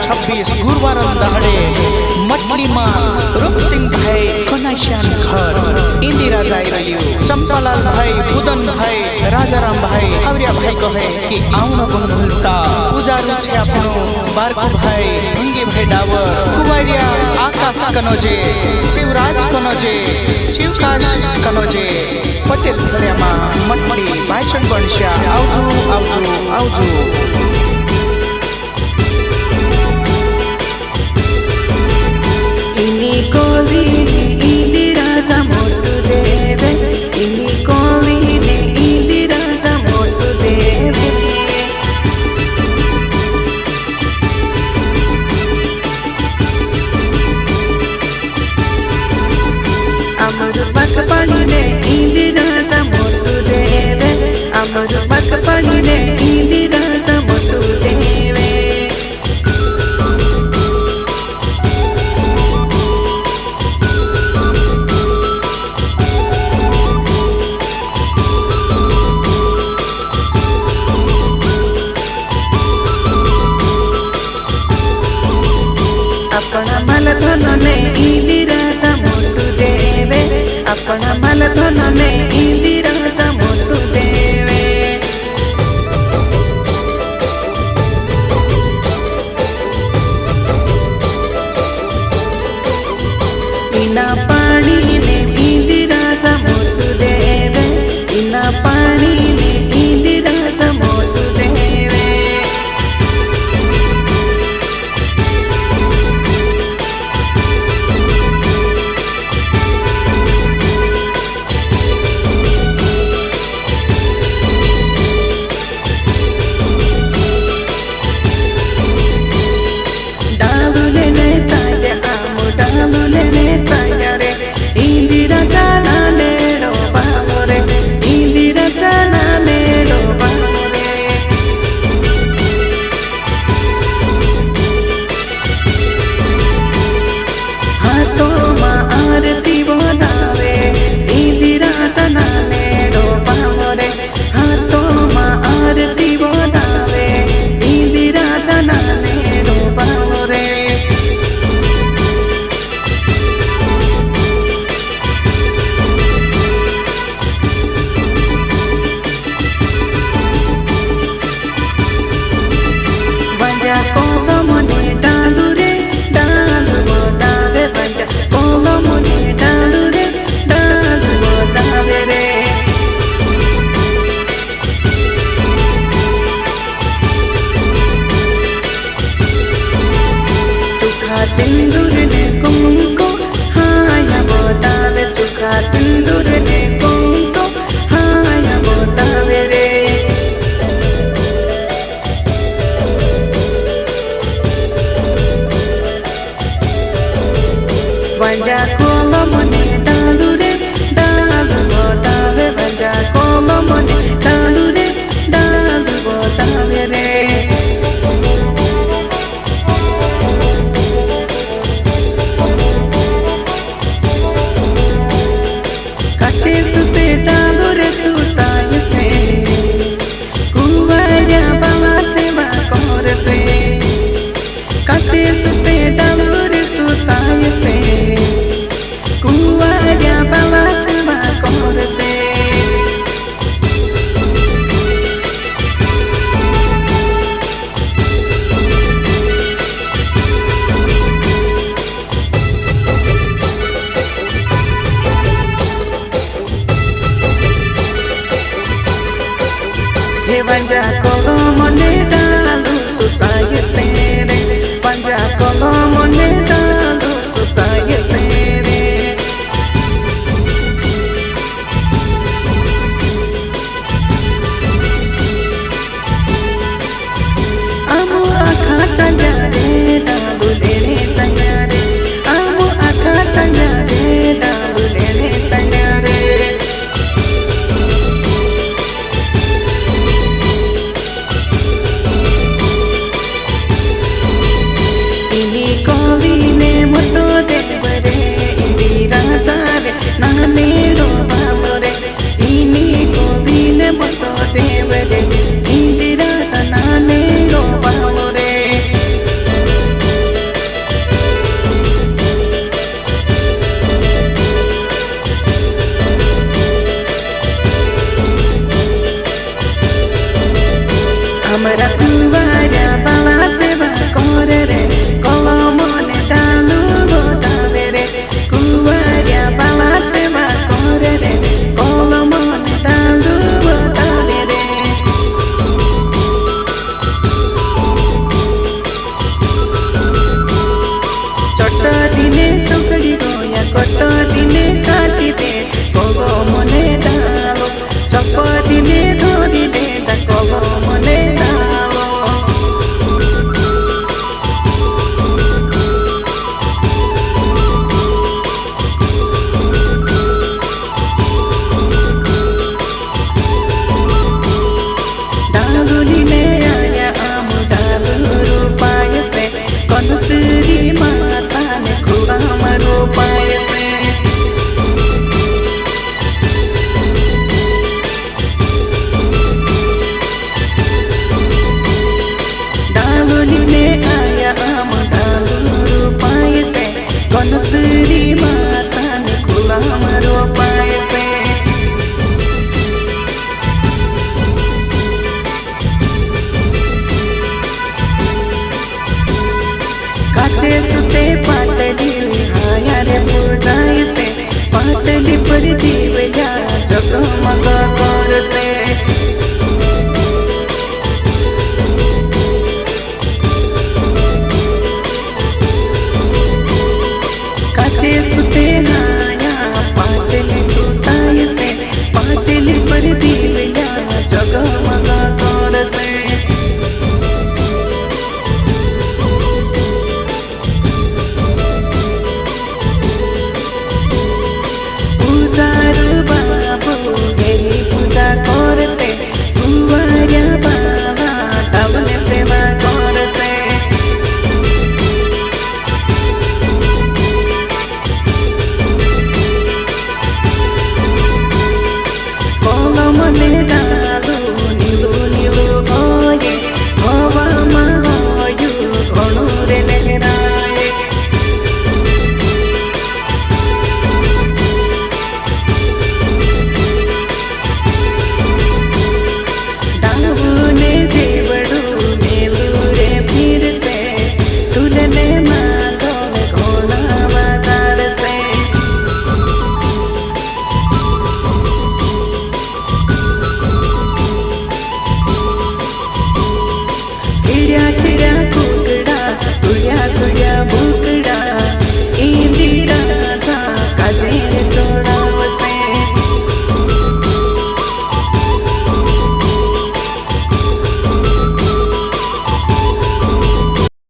2026 गुरुवार दहाड़े मटली में रूपसिंह भाई कनाश्यान घर इंदिरा जाई रही चंपालाल भाई बुदन भाई राजाराम भाई आवरिया भाई कहे कि आउन कोन भूलता पूजारू छे आपनो बारको भाई भंगी भाई डावर कुवारिया आकाश कनोजे शिवराज कनोजे शिवकाश कनोजे पटेल भरियामा मटली भाइचन बणस्या आउजू आउजू आउजू इनी कोविने इंदिरा जा मोटू देवे इनी कोविने इंदिरा जा मोटू देवे अमर बकपणी ने इंदिरा जा मोटू देवे अमर बकपणी ने इंदिरा जा मोटू देवे अपना मल धन ने इंदिरा जा मोटू देवे अपना मल धन ने इंदिरा जा मोटू देवे इना पानी ने इंदिरा जा मोटू देवे इना पानी ने इंदिरा जा मोटू देवे इंदिरा जाना ले रो बाबो रे इंदिरा जाना ले रो बाबो रे हाथों में आरती बनावे इंदिरा जाना ले रो बाबो रे हाथों में आरती बनावे इंदिरा जाना ले रो बाबो रे सिंदूर ने कुमको हाया बतावे चुका सिंदूर ने कुमको हाया बतावे रे वंजा कोलो मने डालू रे डालू बतावे वंजा कोलो मने डालू रे डालू बतावे रे वंजा कोलो मने डालू सुताय से रे वंजा कोलो मने डालू सुताय से रे आमु आखा चंगा रे डालू लेने चंगा रे आमु आखा चंगा रे डालू लेने चंगा रे हिड्या छिड्या